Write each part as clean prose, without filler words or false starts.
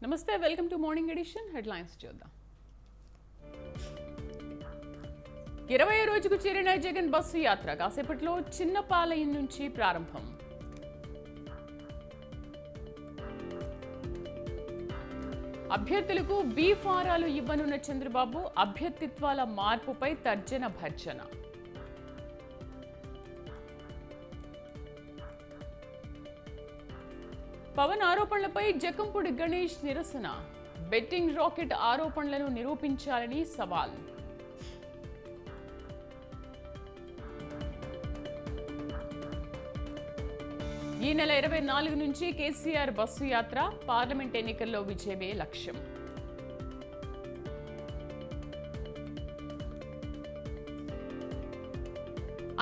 నమస్తే, welcome to morning edition. Headlines చూద్దాం. 20వ రోజుకు చేరిన జగన్ బస్సు యాత్ర కాసేపట్లో చిన్నపాలయం నుంచి ప్రారంభం. అభ్యర్థులకు బి ఫారాలు ఇవ్వనున్న చంద్రబాబు, అభ్యర్థిత్వాల మార్పుపై తర్జన భర్జన. పవన్ ఆరోపణలపై జకంపూడి గణేష్ నిరసన. బెట్టింగ్ రాకెట్ ఆరోపణలను నిరూపించాలని సవాల్. ఈ నెల 24 నుంచి కేసీఆర్ బస్సు యాత్ర. పార్లమెంట్ ఎన్నికల్లో విజయమే లక్ష్యం.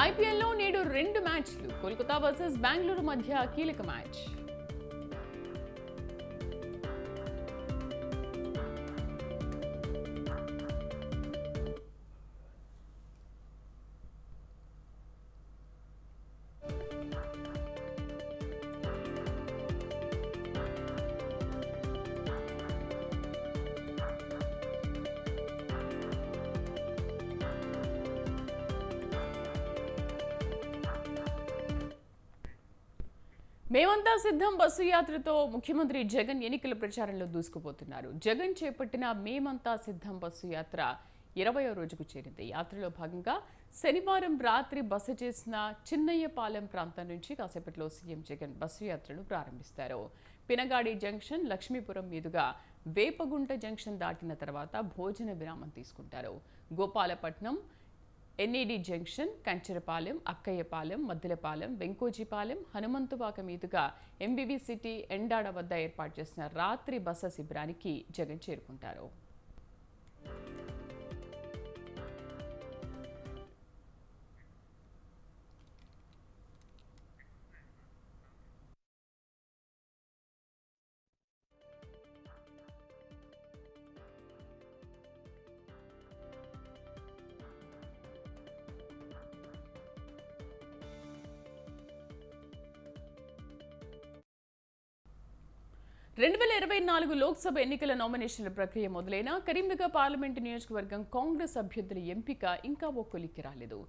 ఐపీఎల్లో నేడు 2 మ్యాచ్లు. కోల్కతా వర్సెస్ బెంగళూరు మధ్య కీలక మ్యాచ్. మేమంతా సిద్ధం బస్సు యాత్రతో ముఖ్యమంత్రి జగన్ ఎన్నికల ప్రచారంలో దూసుకుపోతున్నారు. జగన్ చేపట్టిన మేమంతా సిద్ధం బస్సు యాత్ర 20వ రోజుకు చేరింది. యాత్రలో భాగంగా శనివారం రాత్రి బస చేసిన చిన్నయ్యపాలెం ప్రాంతం నుంచి కాసేపట్లో సీఎం జగన్ బస్సు యాత్రను ప్రారంభిస్తారు. పినగాడి జంక్షన్, లక్ష్మీపురం మీదుగా వేపగుంట జంక్షన్ దాటిన తర్వాత భోజన విరామం తీసుకుంటారు. గోపాలపట్నం, ఎన్ఈడి జంక్షన్, కంచరపాలెం, అక్కయ్యపాలెం, మద్దిలపాలెం, వెంకోజీపాలెం, హనుమంతువాక మీదుగా ఎంబీబీ సిటీ, ఎండాడ వద్ద ఏర్పాటు చేసిన రాత్రి బస శిబిరానికి జగన్ చేరుకుంటారు. రెండు 2024 లోక్సభ ఎన్నికల నామినేషన్ల ప్రక్రియ మొదలైన కరీంనగర్ పార్లమెంటు నియోజకవర్గం కాంగ్రెస్ అభ్యర్థుల ఎంపిక ఇంకా ఓ కొలిక్కి రాలేదు.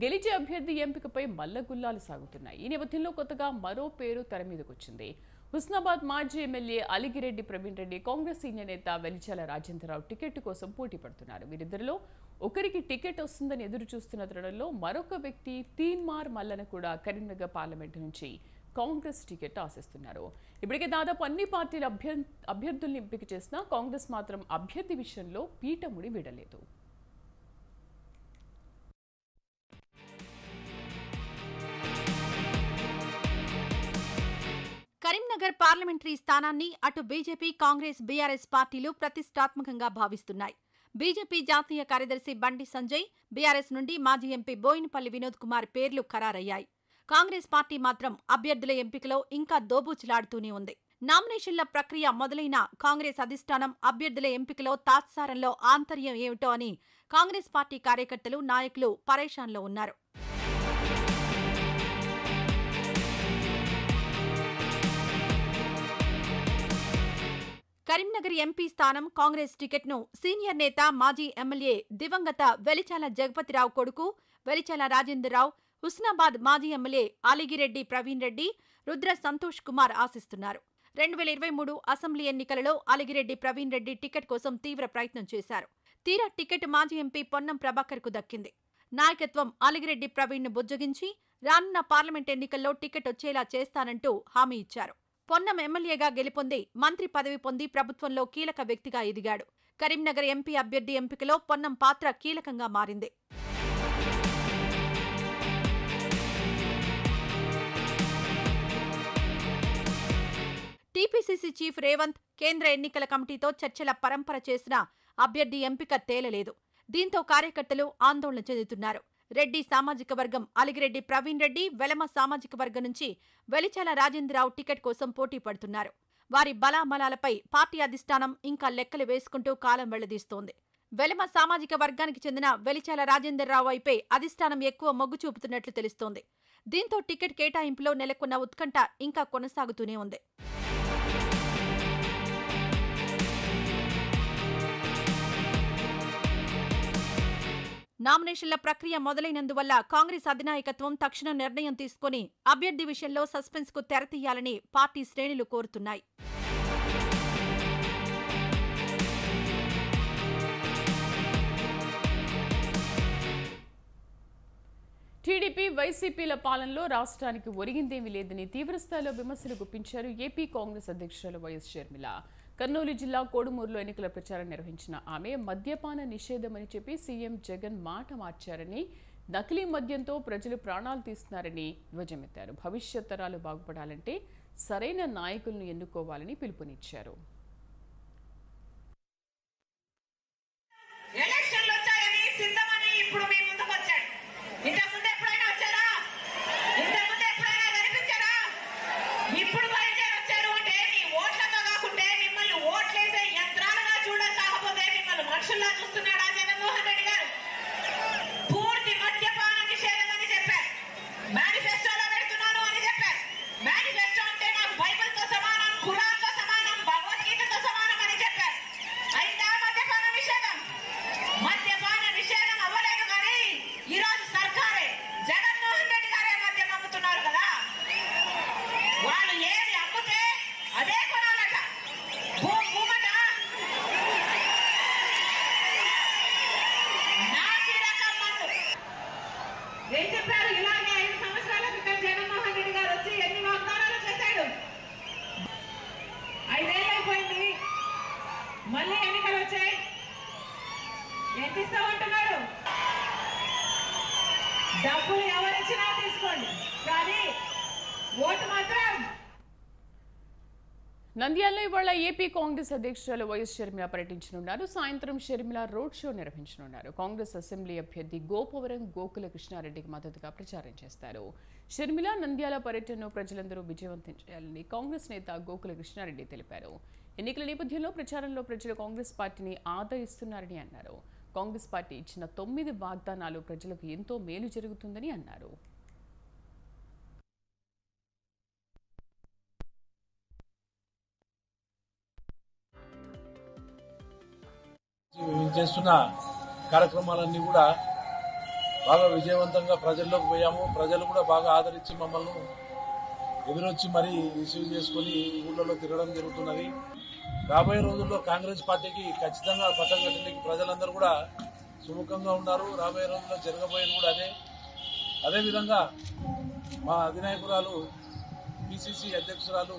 గెలిచే అభ్యర్థి ఎంపికపై మల్లగుల్లాలు సాగుతున్నాయి. ఈ నేపథ్యంలో కొత్తగా మరో పేరు తెర మీదకొచ్చింది. హుస్నాబాద్ మాజీ ఎమ్మెల్యే అలిగిరెడ్డి ప్రవీణ్ రెడ్డి కాంగ్రెస్ సీనియర్ నేత వెలిచాల రాజేంద్రరావు టికెట్ కోసం పోటీ పడుతున్నారు. వీరిద్దరిలో ఒకరికి టికెట్ వస్తుందని ఎదురు చూస్తున్న తరుణంలో మరొక వ్యక్తి తీన్మార్ మల్లన కూడా కరీంనగర్ పార్లమెంటు నుంచి కాంగ్రెస్ టికెట్ ఆశిస్తున్నారు. ఇప్పటికే దాదాపు అన్ని పార్టీల అభ్యర్థుల్ని ఎంపిక చేసినా కాంగ్రెస్ మాత్రం అభ్యర్థి విషయంలో పీఠముడి విడలేదు. కరీంనగర్ పార్లమెంటరీ స్థానాన్ని అటు బీజేపీ, కాంగ్రెస్, బీఆర్ఎస్ పార్టీలు ప్రతిష్టాత్మకంగా భావిస్తున్నాయి. బీజేపీ జాతీయ కార్యదర్శి బండి సంజయ్, బీఆర్ఎస్ నుండి మాజీ ఎంపీ బోయినపల్లి వినోద్ కుమార్ పేర్లు ఖరారయ్యాయి. కాంగ్రెస్ పార్టీ మాత్రం అభ్యర్థుల ఎంపికలో ఇంకా దోబూచులాడుతూనే ఉంది. నామినేషన్ల ప్రక్రియ మొదలైన కాంగ్రెస్ అధిష్టానం అభ్యర్థుల ఎంపికలో తాత్సారంలో ఆంతర్యం ఏమిటో అని కాంగ్రెస్ పార్టీ కార్యకర్తలు, నాయకులు పరేషాన్లో ఉన్నారు. కరీంనగర్ ఎంపీ స్థానం కాంగ్రెస్ టికెట్ను సీనియర్ నేత, మాజీ ఎమ్మెల్యే దివంగత వెలిచాల జగపతిరావు కొడుకు వెలిచాల రాజేంద్రరావు, హుస్నాబాద్ మాజీ ఎమ్మెల్యే అలిగిరెడ్డి ప్రవీణ్ రెడ్డి, రుద్ర సంతోష్ కుమార్ ఆశిస్తున్నారు. 2023 అసెంబ్లీ ఎన్నికలలో అలిగిరెడ్డి ప్రవీణ్ రెడ్డి టికెట్ కోసం తీవ్ర ప్రయత్నం చేశారు. తీరా టికెట్ మాజీ ఎంపీ పొన్నం ప్రభాకర్కు దక్కింది. నాయకత్వం అలిగిరెడ్డి ప్రవీణ్ను బుజ్జగించి రానున్న పార్లమెంట్ ఎన్నికల్లో టికెట్ వచ్చేలా చేస్తానంటూ హామీ ఇచ్చారు. పొన్నం ఎమ్మెల్యేగా గెలుపొంది మంత్రి పదవి పొంది ప్రభుత్వంలో కీలక వ్యక్తిగా ఎదిగాడు. కరీంనగర్ ఎంపీ అభ్యర్థి ఎంపికలో పొన్నం పాత్ర కీలకంగా మారింది. టీపీసీసీ చీఫ్ రేవంత్ కేంద్ర ఎన్నికల కమిటీతో చర్చల పరంపర చేసినా అభ్యర్థి ఎంపిక తేలలేదు. దీంతో కార్యకర్తలు ఆందోళన చెందుతున్నారు. రెడ్డి సామాజిక వర్గం అలిగిరెడ్డి ప్రవీణ్ రెడ్డి, వెలమ సామాజిక వర్గం నుంచి వెలిచాల రాజేంద్రరావు టికెట్ కోసం పోటీ పడుతున్నారు. వారి బలాబలాలపై పార్టీ అధిష్టానం ఇంకా లెక్కలు వేసుకుంటూ కాలం వెళ్లదీస్తోంది. వెలమ సామాజిక వర్గానికి చెందిన వెలిచాల రాజేంద్రరావు వైపే అధిష్టానం ఎక్కువ మొగ్గు చూపుతున్నట్లు తెలుస్తోంది. దీంతో టికెట్ కేటాయింపులో నెలకొన్న ఉత్కంఠ ఇంకా కొనసాగుతూనే ఉంది. నామినేషన్ల ప్రక్రియ మొదలైనందువల్ల కాంగ్రెస్ అధినాయకత్వం తక్షణ నిర్ణయం తీసుకుని అభ్యర్థి విషయంలో సస్పెన్స్ కు తెరతీయాలని పార్టీ శ్రేణులు కోరుతున్నాయి. టీడీపీ వైసీపీల పాలనలో రాష్ట్రానికి ఒరిగిందేమీ లేదని తీవ్రస్థాయిలో విమర్శలు గుప్పించారు ఏపీ కాంగ్రెస్ అధ్యక్షురాలు వైఎస్ షర్మిల. కర్నూలు జిల్లా కోడుమూరులో ఎన్నికల ప్రచారం నిర్వహించిన ఆమె మద్యపాన నిషేధమని చెప్పి సీఎం జగన్ మాట మార్చారని, నకిలీ మద్యంతో ప్రజలు ప్రాణాలు తీస్తున్నారని ధ్వజమెత్తారు. భవిష్యత్ తరాలు బాగుపడాలంటే సరైన నాయకులను ఎన్నుకోవాలని పిలుపునిచ్చారు. మళ్ళీ ఎన్నికలు వచ్చాయి, ఎంత ఇస్తామంటున్నారు? డబ్బులు ఎవరిచ్చినా తీసుకోండి, కానీ ఓటు మాత్రం. నంద్యాలలో ఇవాళ ఏపీ కాంగ్రెస్ అధ్యక్షురాలు వైఎస్ షర్మిల పర్యటించనున్నారు. సాయంత్రం షర్మిల రోడ్ షో నిర్వహించనున్నారు. కాంగ్రెస్ అసెంబ్లీ అభ్యర్థి గోపవరం గోకుల కృష్ణారెడ్డికి మద్దతుగా ప్రచారం చేస్తారు. షర్మిల నంద్యాల పర్యటనను ప్రజలందరూ విజయవంతం చేయాలని కాంగ్రెస్ నేత గోకుల కృష్ణారెడ్డి తెలిపారు. ఎన్నికల నేపథ్యంలో ప్రచారంలో ప్రజలు కాంగ్రెస్ పార్టీని ఆదరిస్తున్నారని అన్నారు. కాంగ్రెస్ పార్టీ ఇచ్చిన 9 వాగ్దానాలు ప్రజలకు ఎంతో మేలు జరుగుతుందని అన్నారు. చేస్తున్న కార్యక్రమాలన్నీ కూడా బాగా విజయవంతంగా ప్రజల్లోకి పోయాము. ప్రజలు కూడా బాగా ఆదరించి మమ్మల్ని ఎదురొచ్చి మరీ రిసీవ్ చేసుకుని ఊళ్ళలో తిరగడం జరుగుతున్నది. రాబోయే రోజుల్లో కాంగ్రెస్ పార్టీకి ఖచ్చితంగా పట్టం కట్టడానికి ప్రజలందరూ కూడా సుముఖంగా ఉన్నారు. రాబోయే రోజుల్లో జరగబోయేది కూడా అదేవిధంగా మా అధినాయకురాలు పిసిసి అధ్యక్షురాలు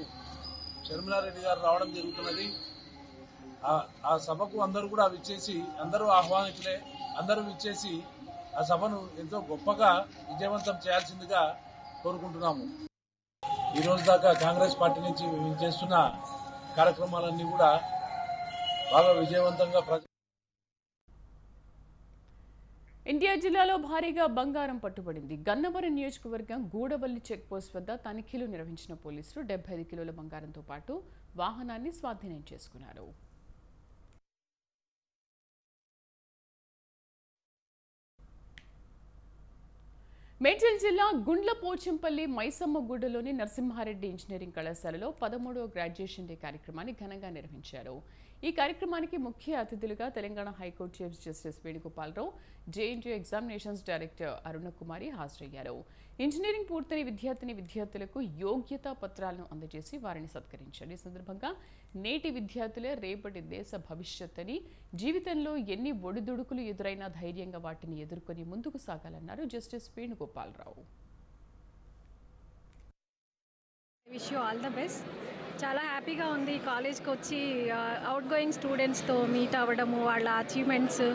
షర్మిలారెడ్డి గారు రావడం జరుగుతున్నది. ఆ సభకు అందరూ కూడా విచ్చేసి, అందరూ ఆహ్వానితులే, అందరూ విచ్చేసి ఆ సభను ఎంతో గొప్పగా విజయవంతం చేయాల్సిందిగా కోరుకుంటున్నాము. ఈ రోజు దాకా కాంగ్రెస్ పార్టీ నుంచి చేస్తున్న కార్యక్రమాలన్నీ కూడా బాగా విజయవంతంగా ఇండియా జిల్లాలో భారీగా బంగారం పట్టుబడింది. గన్నవరం నియోజకవర్గం గూడవల్లి చెక్పోస్ట్ వద్ద తనిఖీలు నిర్వహించిన పోలీసులు 75 కిలోల బంగారంతో పాటు వాహనాన్ని స్వాధీనం చేసుకున్నారు. మేడ్చల్ జిల్లా గుండ్లపోచంపల్లి మైసమ్మగూడలోని నరసింహారెడ్డి ఇంజనీరింగ్ కళాశాలలో 13వ గ్రాడ్యుయేషన్ డే కార్యక్రమాన్ని ఘనంగా నిర్వహించారు. ఈ కార్యక్రమానికి ముఖ్య అతిథులుగా Telangana high court chief justice Venugopala Rao, JNTU examinations director Arunakumari హాజరయ్యారు. ఇంజనీరింగ్ పూర్తయిన విద్యార్థులకు యోగ్యతా పత్రాలను అందజేసి వారిని సత్కరించారు. ఈ సందర్భంగా నేటి విద్యార్థులే రేపటి దేశ భవిష్యత్ అని, జీవితంలో ఎన్ని ఒడిదుడుకులు ఎదురైనా ధైర్యంగా వాటిని ఎదుర్కొని ముందుకు సాగాలన్నారు justice Venugopal Rao. Wish you all the best. చాలా హ్యాపీగా ఉంది కాలేజ్కి వచ్చి అవుట్ గోయింగ్ స్టూడెంట్స్తో మీట్ అవ్వడము, వాళ్ళ అచీవ్మెంట్స్,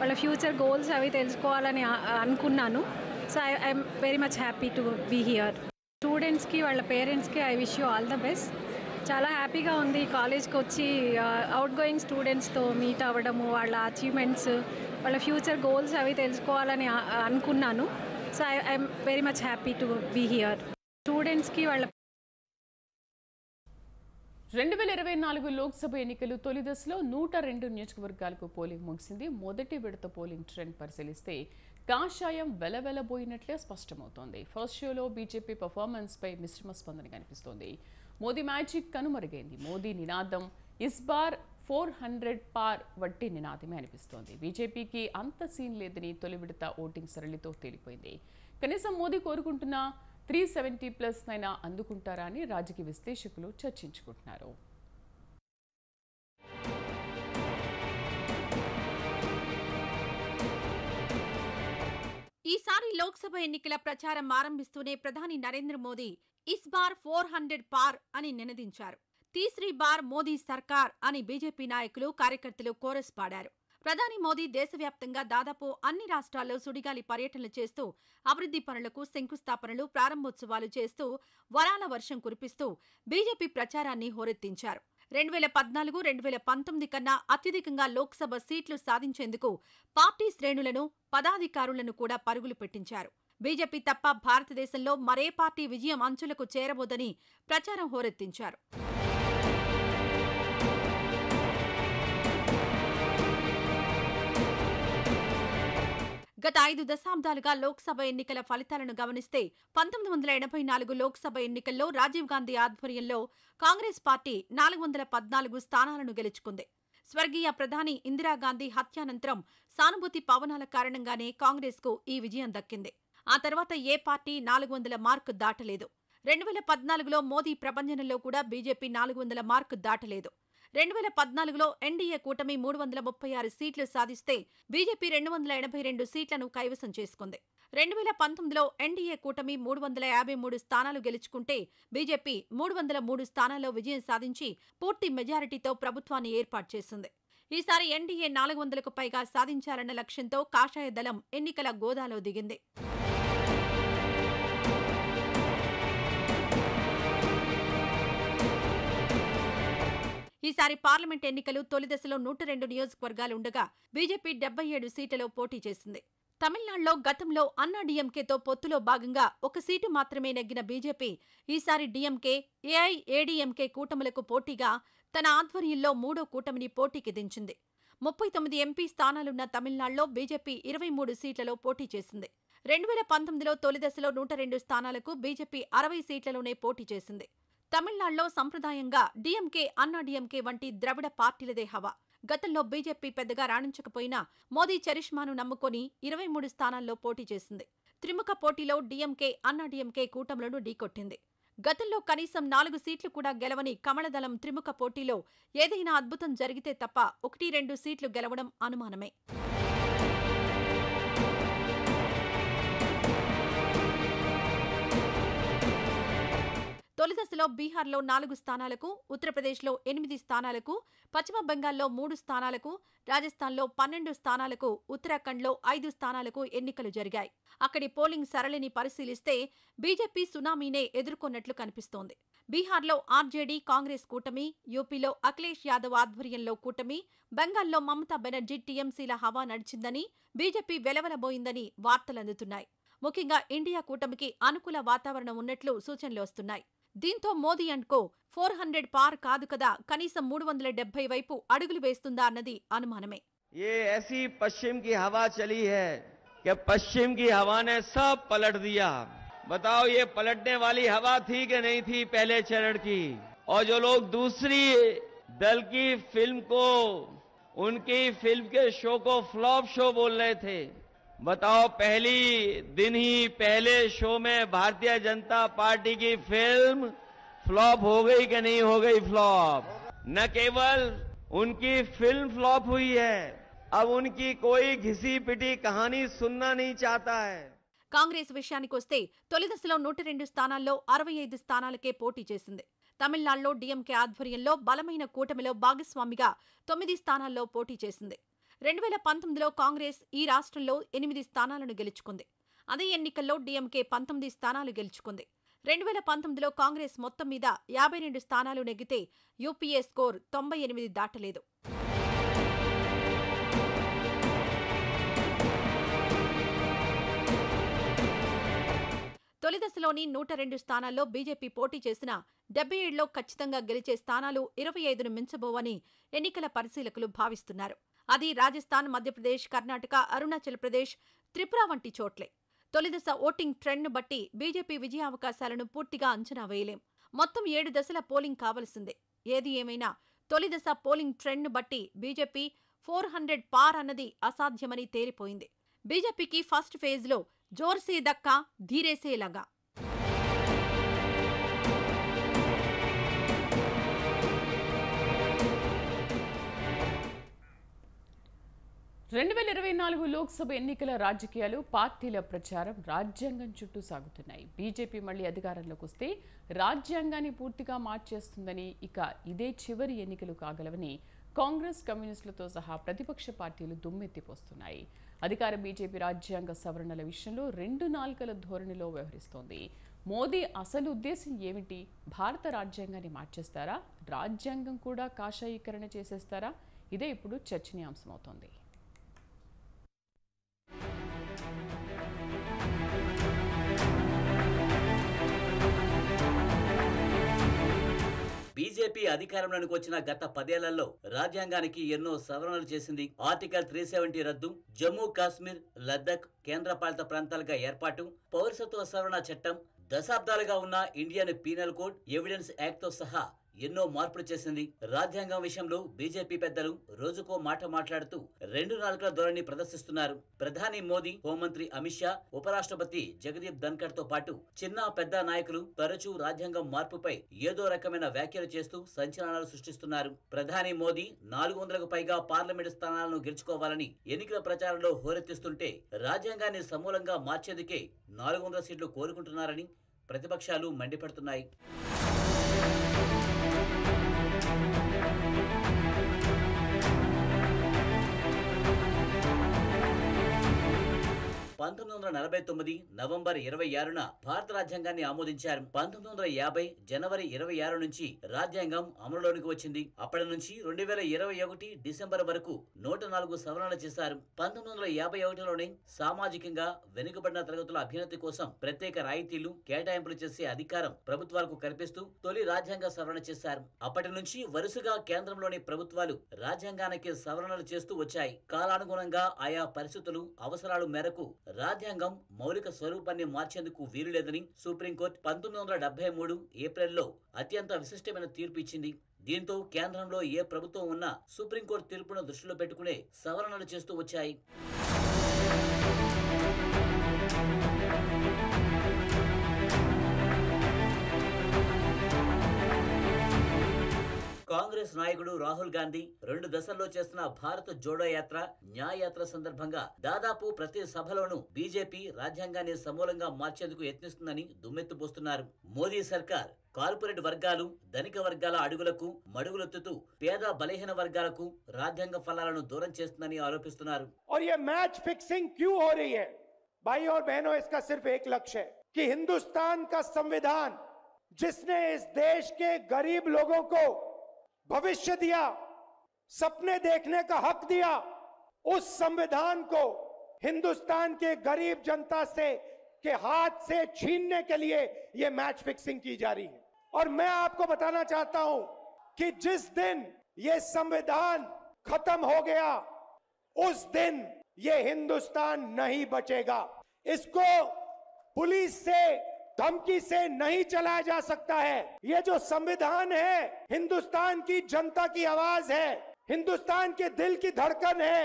వాళ్ళ ఫ్యూచర్ గోల్స్ అవి తెలుసుకోవాలని అనుకున్నాను. So I'm very much happy to be here. స్టూడెంట్స్కి వాళ్ళ పేరెంట్స్కి I wish you all the best. చాలా హ్యాపీగా ఉంది కాలేజ్కి వచ్చి అవుట్ గోయింగ్ స్టూడెంట్స్తో మీట్ అవ్వడము, వాళ్ళ అచీవ్మెంట్స్, వాళ్ళ ఫ్యూచర్ గోల్స్ అవి తెలుసుకోవాలని అనుకున్నాను. So I'm very much happy to be here. స్టూడెంట్స్కి వాళ్ళ 2024 లోక్సభ ఎన్నికలు తొలి దశలో 102 నియోజకవర్గాలకు పోలింగ్ ముగిసింది. మొదటి విడత పోలింగ్ ట్రెండ్ పరిశీలిస్తే కాషాయం వెలవెలబోయినట్లే స్పష్టమవుతోంది. ఫస్ట్ షోలో బీజేపీ పర్ఫార్మెన్స్ పై మిశ్రమ స్పందన కనిపిస్తోంది. మోదీ మ్యాజిక్ కనుమరుగైంది. మోదీ నినాదం ఇస్ బార్ 400 పార్ వట్టి నినాదమే అనిపిస్తోంది. బీజేపీకి అంత సీన్ లేదని తొలి విడత ఓటింగ్ సరళితో తేలిపోయింది. కనీసం మోదీ కోరుకుంటున్న 370+ నైనా అందుకుంటారా అని రాజకీయ విశ్లేషకులు చర్చించుకుంటున్నారు. ఈసారి లోక్సభ ఎన్నికల ప్రచారం ఆరంభిస్తూనే ప్రధాని నరేంద్ర మోదీ ఇస్ బార్ 400 పార్ అని నినదించారు. తీస్రీ బార్ మోదీ సర్కార్ అని బీజేపీ నాయకులు కార్యకర్తలు కోరస్ పాడారు. ప్రధాని మోదీ దేశవ్యాప్తంగా దాదాపు అన్ని రాష్ట్రాల్లో సుడిగాలి పర్యటనలు చేస్తూ అభివృద్ధి పనులకు శంకుస్థాపనలు, ప్రారంభోత్సవాలు చేస్తూ వరాల వర్షం కురిపిస్తూ బీజేపీ ప్రచారాన్ని హోరెత్తించారు. 2014, 2019 కన్నా అత్యధికంగా లోక్సభ సీట్లు సాధించేందుకు పార్టీ శ్రేణులను, పదాధికారులను కూడా పరుగులు పెట్టించారు. బీజేపీ తప్ప భారతదేశంలో మరే పార్టీ విజయం అంచులకు చేరబోదని ప్రచారం హోరెత్తించారు. గత 5 దశాబ్దాలుగా లోక్సభ ఎన్నికల ఫలితాలను గమనిస్తే 1984 లోక్సభ ఎన్నికల్లో రాజీవ్ గాంధీ ఆధ్వర్యంలో కాంగ్రెస్ పార్టీ 414 స్థానాలను గెలుచుకుంది. స్వర్గీయ ప్రధాని ఇందిరాగాంధీ హత్యానంతరం సానుభూతి పవనాల కారణంగానే కాంగ్రెస్కు ఈ విజయం దక్కింది. ఆ తర్వాత ఏ పార్టీ 400 మార్కు దాటలేదు. 2014లో మోదీ ప్రభంజనంలో కూడా బీజేపీ 400 మార్కు దాటలేదు. 2014లో ఎన్డీఏ కూటమి 336 సీట్లు సాధిస్తే బీజేపీ 282 సీట్లను కైవసం చేసుకుంది. 2019లో ఎన్డీఏ కూటమి 353 స్థానాలు గెలుచుకుంటే బీజేపీ 303 స్థానాల్లో విజయం సాధించి పూర్తి మెజారిటీతో ప్రభుత్వాన్ని ఏర్పాటు చేసింది. ఈసారి ఎన్డీఏ 400కు పైగా సాధించాలన్న లక్ష్యంతో కాషాయ దళం ఎన్నికల గోదాలో దిగింది. ఈసారి పార్లమెంట్ ఎన్నికలు తొలి దశలో 102 నియోజకవర్గాలుండగా బీజేపీ 77 సీట్లలో పోటీ చేసింది. తమిళనాడులో గతంలో అన్నా డీఎంకేతో పొత్తులో భాగంగా ఒక సీటు మాత్రమే నెగ్గిన బీజేపీ ఈసారి డీఎంకే, ఏఐఏడీఎంకే కూటములకు పోటీగా తన ఆధ్వర్యంలో మూడో కూటమిని పోటీకి దించింది. 39 ఎంపీ స్థానాలున్న తమిళనాడులో బీజేపీ 23 సీట్లలో పోటీ చేసింది. 2019లో తొలి దశలో 102 స్థానాలకు బీజేపీ 60 సీట్లలోనే పోటీ చేసింది. తమిళనాడులో సంప్రదాయంగా డీఎంకే, అన్నా డీఎంకే వంటి ద్రవిడ పార్టీలదే హవా. గతంలో బీజేపీ పెద్దగా రాణించకపోయినా మోదీ చరిష్మాను నమ్ముకొని 23 స్థానాల్లో పోటీ చేసింది. త్రిముఖ పోటీలో డీఎంకే, అన్నా డీఎంకే కూటములను ఢీకొట్టింది. గతంలో కనీసం 4 సీట్లు కూడా గెలవని కమలదళం త్రిముఖ పోటీలో ఏదైనా అద్భుతం జరిగితే తప్ప 1-2 సీట్లు గెలవడం అనుమానమే. తొలి దశలో బీహార్లో 4 స్థానాలకు, ఉత్తరప్రదేశ్లో 8 స్థానాలకు, పశ్చిమ బెంగాల్లో 3 స్థానాలకు, రాజస్థాన్లో 12 స్థానాలకు, ఉత్తరాఖండ్లో 5 స్థానాలకు ఎన్నికలు జరిగాయి. అక్కడి పోలింగ్ సరళిని పరిశీలిస్తే బీజేపీ సునామీనే ఎదుర్కొన్నట్లు కనిపిస్తోంది. బీహార్లో ఆర్జేడీ, కాంగ్రెస్ కూటమి, యూపీలో అఖిలేష్ యాదవ్ ఆధ్వర్యంలో కూటమి, బెంగాల్లో మమతా బెనర్జీ, టీఎంసీల హవా నడిచిందని, బీజేపీ వెలవెలబోయిందని వార్తలందుతున్నాయి. ముఖ్యంగా ఇండియా కూటమికి అనుకూల వాతావరణం ఉన్నట్లు సూచనలు వస్తున్నాయి. దీంతో మోదీ అండ్ కో 400 పార్ కాదు కదా, కనీసం 370 వైపు అడుగులు వేస్తుందా అన్నది అనుమానమే. ये ऐसी पश्चिम की हवा चली है कि पश्चिम की हवा ने सब पलट दिया. बताओ ये पलटने वाली हवा थी कि नहीं थी पहले चरण की? और जो लोग दूसरी दल की फिल्म को, उनकी फिल्म के शो को फ्लॉप शो बोल रहे थे, बताओ पहली दिन ही पहले शो में भारतीय जनता पार्टी की फिल्म फ्लॉप हो गई कि नहीं हो गई फ्लॉप? न केवल उनकी फिल्म फ्लॉप हुई है, अब उनकी कोई घिसी पिटी कहानी सुनना नहीं चाहता है. కాంగ్రెస్ విషయానికొస్తే తొలి దశలో 102 స్థానాల్లో 65 స్థానాలకే పోటీ చేసింది. తమిళనాడులో డీఎంకే ఆధ్వర్యంలో బలమైన కూటమిలో భాగస్వామిగా 9 స్థానాల్లో పోటీ చేసింది. 2019లో కాంగ్రెస్ ఈ రాష్ట్రంలో 8 స్థానాలను గెలుచుకుంది. అదే ఎన్నికల్లో డీఎంకే 19 స్థానాలు గెలుచుకుంది. 2019లో కాంగ్రెస్ మొత్తం మీద 52 స్థానాలు నెగ్గితే యూపీఏ స్కోర్ 98 దాటలేదు. తొలి దశలోని 102 స్థానాల్లో బీజేపీ పోటీ చేసిన 77లో ఖచ్చితంగా గెలిచే స్థానాలు 25ను మించబోవని ఎన్నికల పరిశీలకులు భావిస్తున్నారు. అది రాజస్థాన్, మధ్యప్రదేశ్, కర్ణాటక, అరుణాచల్ ప్రదేశ్, త్రిపుర వంటి చోట్లే. తొలిదశ ఓటింగ్ ట్రెండ్ను బట్టి బీజేపీ విజయావకాశాలను పూర్తిగా అంచనా వేయలేం. మొత్తం 7 దశల పోలింగ్ కావలసిందే. ఏది ఏమైనా తొలి దశ పోలింగ్ ట్రెండ్ను బట్టి బీజేపీ 400 పార్ అన్నది అసాధ్యమని తేలిపోయింది. బీజేపీకి ఫస్ట్ ఫేజ్లో జోర్సే దక్కా ధీరేసే లగా. 2024 లోక్సభ ఎన్నికల రాజకీయాలు, పార్టీల ప్రచారం రాజ్యాంగం చుట్టూ సాగుతున్నాయి. బీజేపీ మళ్లీ అధికారంలోకి వస్తే రాజ్యాంగాన్ని పూర్తిగా మార్చేస్తుందని, ఇక ఇదే చివరి ఎన్నికలు కాగలవని కాంగ్రెస్, కమ్యూనిస్టులతో సహా ప్రతిపక్ష పార్టీలు దుమ్మెత్తిపోస్తున్నాయి. అధికార బీజేపీ రాజ్యాంగ సవరణల విషయంలో రెండు నాల్కల ధోరణిలో వ్యవహరిస్తోంది. మోదీ అసలు ఉద్దేశం ఏమిటి? భారత రాజ్యాంగాన్ని మార్చేస్తారా? రాజ్యాంగం కూడా కాషాయీకరణ చేసేస్తారా? ఇదే ఇప్పుడు చర్చనీయాంశమవుతోంది. బీజేపీ అధికారంలోకి వచ్చిన గత 10 ఏళ్లలో రాజ్యాంగానికి ఎన్నో సవరణలు చేసింది. ఆర్టికల్ 370 రద్దు, జమ్మూ కాశ్మీర్, లద్దాఖ్ కేంద్రపాలిత ప్రాంతాలుగా ఏర్పాటు, పౌరసత్వ సవరణ చట్టం, దశాబ్దాలుగా ఉన్న Indian penal code, evidence act తో సహా ఎన్నో మార్పులు చేసింది. రాజ్యాంగం విషయంలో బీజేపీ పెద్దలు రోజుకో మాట మాట్లాడుతూ రెండు నాలుకల ధోరణి ప్రదర్శిస్తున్నారు. ప్రధాని మోదీ, హోంమంత్రి అమిత్ షా, ఉపరాష్ట్రపతి జగదీప్ ధన్కర్ తో పాటు చిన్న పెద్ద నాయకులు తరచూ రాజ్యాంగం మార్పుపై ఏదో రకమైన వ్యాఖ్యలు చేస్తూ సంచలనాలు సృష్టిస్తున్నారు. ప్రధాని మోదీ 400కు పైగా పార్లమెంటు స్థానాలను గెలుచుకోవాలని ఎన్నికల ప్రచారంలో హోరెత్తిస్తుంటే రాజ్యాంగాన్ని సమూలంగా మార్చేందుకే 400 సీట్లు కోరుకుంటున్నారని ప్రతిపక్షాలు మండిపడుతున్నాయి. 1949 నవంబర్ 26న భారత రాజ్యాంగాన్ని ఆమోదించారు. 1950 జనవరి 26 నుంచి రాజ్యాంగం అమలులోనికి వచ్చింది. అప్పటి నుంచి 2021 డిసెంబర్ వరకు 104 సవరణలు చేశారు. 1951లోనే సామాజికంగా వెనుకబడిన తరగతుల అభ్యున్నతి కోసం ప్రత్యేక రాయితీలు, కేటాయింపులు చేసే అధికారం ప్రభుత్వాలకు కల్పిస్తూ తొలి రాజ్యాంగ సవరణ చేశారు. అప్పటి నుంచి వరుసగా కేంద్రంలోని ప్రభుత్వాలు రాజ్యాంగానికి సవరణలు చేస్తూ వచ్చాయి. కాలానుగుణంగా ఆయా పరిస్థితులు, అవసరాల మేరకు రాజ్యాంగం మౌలిక స్వరూపాన్ని మార్చేందుకు వీలులేదని సుప్రీంకోర్టు 1973 ఏప్రిల్లో అత్యంత విశిష్టమైన తీర్పు ఇచ్చింది. దీంతో కేంద్రంలో ఏ ప్రభుత్వం ఉన్నా సుప్రీంకోర్టు తీర్పును దృష్టిలో పెట్టుకునే సవరణలు చేస్తూ వచ్చాయి. కాంగ్రెస్ నాయకుడు రాహుల్ గాంధీ 2 దశల్లో చేస్తున్న భారత్ జోడో యాత్ర, న్యాయ యాత్ర సందర్భంగా దాదాపు ప్రతి సభలోనూ బీజేపీ రాజ్యాంగాన్ని సమూలంగా మార్చేందుకు యత్నిస్తుందని దుమ్మెత్తిపోస్తున్నారు. మోదీ సర్కార్ కార్పొరేట్ వర్గాలు, ధనిక వర్గాల అడుగులకు మడుగులెత్తుతూ పేద బలహీన వర్గాలకు రాజ్యాంగ ఫలాలను దూరం చేస్తుందని ఆరోపిస్తున్నారు. और ये मैच फिक्सिंग क्यों हो रही है? भाई और बहनों, इसका सिर्फ एक लक्ष्य है कि हिंदुस्तान का संविधान, जिसने इस देश के गरीब लोगों को भविष्य दिया, सपने देखने का हक दिया, उस संविधान को हिंदुस्तान के गरीब जनता से के हाथ से छीनने के लिए यह मैच फिक्सिंग की जा रही है। और मैं आपको बताना चाहता हूं कि जिस दिन यह संविधान खत्म हो गया, उस दिन यह हिंदुस्तान नहीं बचेगा। इसको पुलिस से, धमकी से नहीं चलाया जा सकता है। ये जो संविधान है हिंदुस्तान की जनता की आवाज है, हिंदुस्तान के दिल की धड़कन है।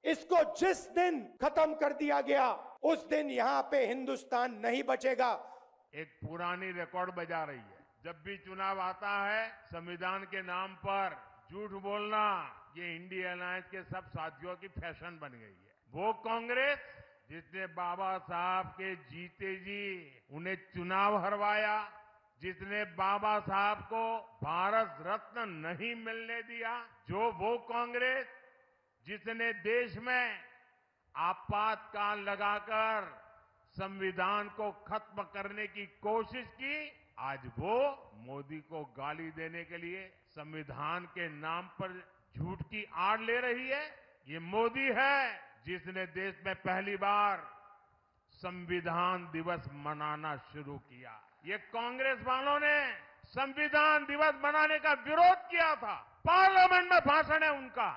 इसको जिस दिन खत्म कर दिया गया, उस दिन यहाँ पे हिंदुस्तान नहीं बचेगा। एक पुरानी रिकॉर्ड बजा रही है। जब भी चुनाव आता है, संविधान के नाम पर झूठ बोलना ये इंडिया अलायंस के सब साथियों की फैशन बन गई है। वो कांग्रेस जिसने बाबा साहब के जीते जी उन्हें चुनाव हरवाया, जिसने बाबा साहब को भारत रत्न नहीं मिलने दिया, जो वो कांग्रेस जिसने देश में आपातकाल लगाकर संविधान को खत्म करने की कोशिश की, आज वो मोदी को गाली देने के लिए संविधान के नाम पर झूठ की आड़ ले रही है। ये मोदी है जिसने देश में पहली बार संविधान दिवस मनाना शुरू किया। ये कांग्रेस वालों ने संविधान दिवस मनाने का विरोध किया था, पार्लियामेंट में भाषण है उनका।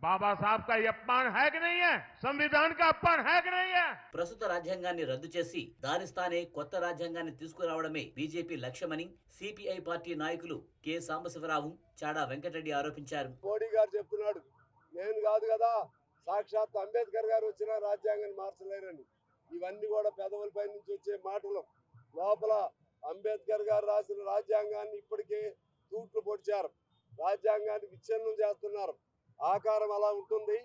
बाबा साहब का ये अपमान है कि नहीं है? संविधान का अपमान है कि नहीं है? ప్రస్తుత రాజ్యాంగాన్ని రద్దు చేసి దాని స్థానే కొత్త రాజ్యాంగాన్ని తీసుకురావడమే బీజేపీ లక్ష్యమని సిపిఐ పార్టీ నాయకులు కె సాంబశివరావు, చాడా వెంకటరెడ్డి ఆరోపించారు. మోడీ గారు చెప్తున్నాడు, నేను కాదు కదా, సాక్షాత్ అంబేద్కర్ గారు వచ్చిన రాజ్యాంగాన్ని మార్చలేరని. ఇవన్నీ కూడా పెదవులపై నుంచి వచ్చే మాటలు. లోపల అంబేద్కర్ గారు రాసిన రాజ్యాంగాన్ని ఇప్పటికే తూట్లు పొడిచారు, రాజ్యాంగాన్ని విచ్ఛిన్నం చేస్తున్నారు. ఆకారం అలా ఉంటుంది,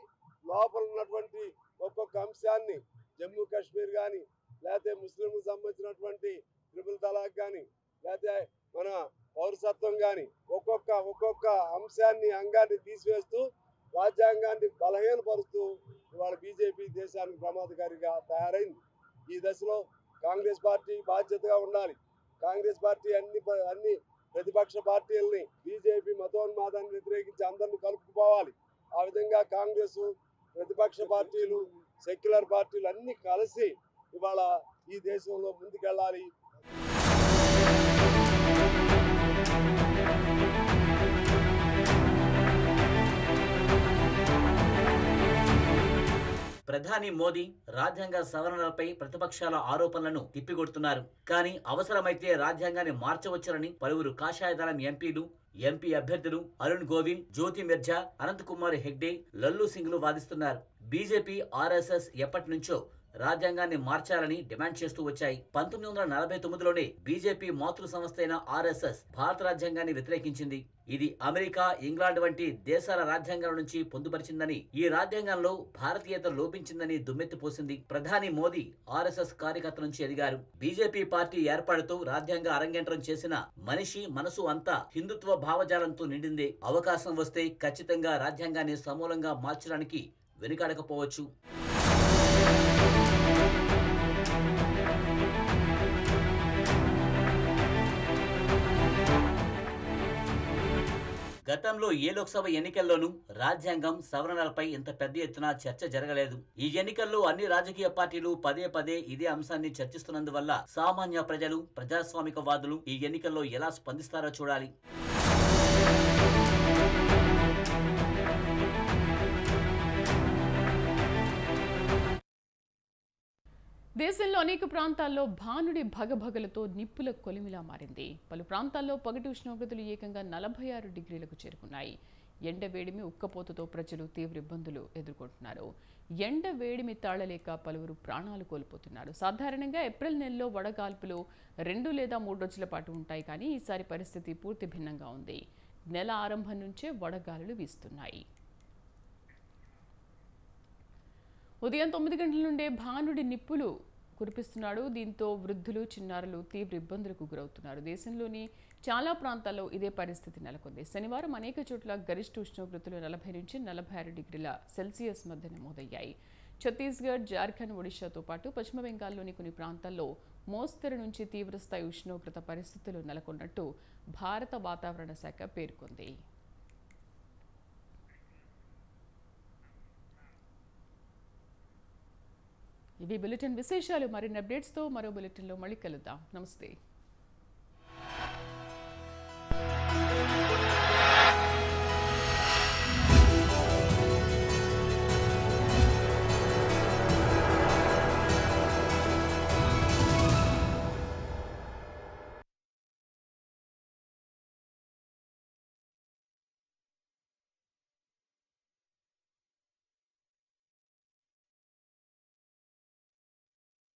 లోపల ఉన్నటువంటి ఒక్కొక్క అంశాన్ని జమ్మూ కాశ్మీర్ కానీ, లేకపోతే ముస్లింలకు సంబంధించినటువంటి ట్రిపుల్ తలాక్ కానీ, లేకపోతే మన పౌరసత్వం కానీ, ఒక్కొక్క అంశాన్ని అంగాన్ని తీసివేస్తూ రాజ్యాంగాన్ని బలహీనపరుస్తూ ఇవాళ బీజేపీ దేశానికి ప్రమాదకారిగా తయారైంది. ఈ దశలో కాంగ్రెస్ పార్టీ బాధ్యతగా ఉండాలి. కాంగ్రెస్ పార్టీ అన్ని ప్రతిపక్ష పార్టీలని బీజేపీ మతోన్మాదాన్ని వ్యతిరేకించి అందరినీ కలుపుకుపోవాలి. ఆ విధంగా కాంగ్రెస్, ప్రతిపక్ష పార్టీలు, సెక్యులర్ పార్టీలు అన్ని కలిసి ఇవాళ ఈ దేశంలో ముందుకెళ్ళాలి. ప్రధాని మోదీ రాజ్యాంగ సవరణలపై ప్రతిపక్షాల ఆరోపణలను తిప్పికొడుతున్నారు. కానీ అవసరమైతే రాజ్యాంగాన్ని మార్చవచ్చునని పలువురు కాషాయదళం ఎంపీలు, ఎంపీ అభ్యర్థులు అరుణ్ గోవింద్, జ్యోతి మిర్జా, అనంత్ కుమార్ హెగ్డే, లల్లు సింగ్లు వాదిస్తున్నారు. బీజేపీ, ఆర్ఎస్ఎస్ ఎప్పటి నుంచో రాజ్యాంగాన్ని మార్చాలని డిమాండ్ చేస్తూ వచ్చాయి. 1949లోనే బీజేపీ మాతృ సంస్థ అయిన ఆర్ఎస్ఎస్ భారత రాజ్యాంగాన్ని వ్యతిరేకించింది. ఇది అమెరికా, ఇంగ్లాండ్ వంటి దేశాల రాజ్యాంగాల నుంచి పొందుపరిచిందని, ఈ రాజ్యాంగంలో భారతీయత లోపించిందని దుమ్మెత్తిపోసింది. ప్రధాని మోదీ ఆర్ఎస్ఎస్ కార్యకర్త నుంచి ఎదిగారు. బీజేపీ పార్టీ ఏర్పాటుతో రాజ్యాంగ అరంగేట్రం చేసిన మనిషి మనసు అంతా హిందుత్వ భావజాలంతో నిండిందే. అవకాశం వస్తే ఖచ్చితంగా రాజ్యాంగాన్ని సమూలంగా మార్చడానికి వెనుకాడకపోవచ్చు. గతంలో ఏ లోక్సభ ఎన్నికల్లోనూ రాజ్యాంగం సవరణలపై ఇంత పెద్ద ఎత్తున చర్చ జరగలేదు. ఈ ఎన్నికల్లో అన్ని రాజకీయ పార్టీలు పదే పదే ఇదే అంశాన్ని చర్చిస్తున్నందువల్ల సామాన్య ప్రజలు, ప్రజాస్వామికవాదులు ఈ ఎన్నికల్లో ఎలా స్పందిస్తారో చూడాలి. దేశంలో అనేక ప్రాంతాల్లో భానుడి భగభగలతో నిప్పుల కొలిమిలా మారింది. పలు ప్రాంతాల్లో పగటి ఉష్ణోగ్రతలు ఏకంగా 46 డిగ్రీలకు చేరుకున్నాయి. ఎండ వేడిమి, ఉక్కపోతతో ప్రజలు తీవ్ర ఇబ్బందులు ఎదుర్కొంటున్నారు. ఎండ వేడిమి తాళలేక పలువురు ప్రాణాలు కోల్పోతున్నారు. సాధారణంగా ఏప్రిల్ నెలలో వడగాల్పులు 2 లేదా 3 రోజుల పాటు ఉంటాయి, కానీ ఈసారి పరిస్థితి పూర్తి భిన్నంగా ఉంది. నెల ఆరంభం నుంచే వడగాలులు వీస్తున్నాయి. ఉదయం 9 గంటల నుండే భానుడి నిప్పులు కురిపిస్తున్నాడు. దీంతో వృద్ధులు, చిన్నారులు తీవ్ర ఇబ్బందులకు గురవుతున్నారు. దేశంలోని చాలా ప్రాంతాల్లో ఇదే పరిస్థితి నెలకొంది. శనివారం అనేక చోట్ల గరిష్ట ఉష్ణోగ్రతలు 40 నుంచి 46 డిగ్రీల సెల్సియస్ మధ్య నమోదయ్యాయి. ఛత్తీస్గఢ్, జార్ఖండ్, ఒడిశాతో పాటు పశ్చిమ బెంగాల్లోని కొన్ని ప్రాంతాల్లో మోస్తరు నుంచి తీవ్రస్థాయి ఉష్ణోగ్రత పరిస్థితులు నెలకొన్నట్టు భారత వాతావరణ శాఖ పేర్కొంది. ఇవి బులెటిన్ విశేషాలు. మరిన్ని అప్డేట్స్తో మరో బులెటిన్లో మళ్ళీ కలుద్దాం. నమస్తే.